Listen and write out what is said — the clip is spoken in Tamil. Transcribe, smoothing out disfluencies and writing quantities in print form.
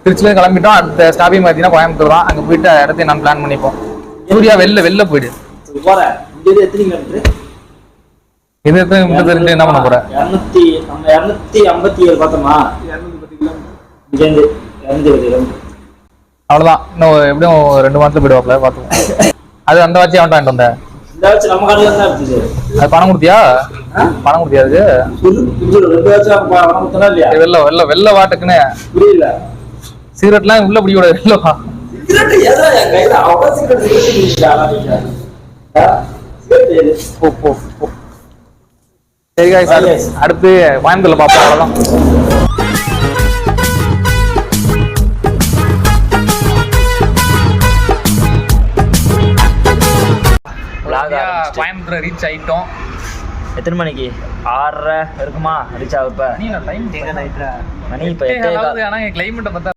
திருச்சியில கிளம்பிட்டோம். அடுத்த ஸ்டாப்பிங் பார்த்தீங்கன்னா கோயம்புத்தூர் தான். அங்கே போயிட்டு இடத்தையும் நான் பிளான் பண்ணிப்போம். சூர்யா வெளில போயிடு. இது என்ன பண்ண போற? 257 பார்த்தோமா? அவ்வளவுதான். இன்னும் எப்படியும் 2 மாசத்துல போயிடுவாப்ல பாத்துக்கோ. அது அந்த வாட்சி அவன்கிட்ட வாங்கிட்டு வந்தேன். இந்த வாட்சி நம்ம கடையில தான் இருந்துச்சு. அது பணம் கொடுத்தியா? பணம் கொடுத்தியா? அது வெள்ள வாட்டுக்குன்னு புரியல. சிகரெட்லாம் உள்ள பிடிக்கூட வெள்ளவா? சரி guys, அடுத்து கோயம்புத்தூர்ல பாப்போம். அவ்வளவுதான். கோயம்புத்தூர் ரீச் ஆயிட்டோம். எத்தனை மணிக்கு? 6:30 இருக்குமா ரீச் ஆகுப்ப? மணி இப்ப மணி இப்ப 8. ஆனா கிளைமேட்டை பார்த்தா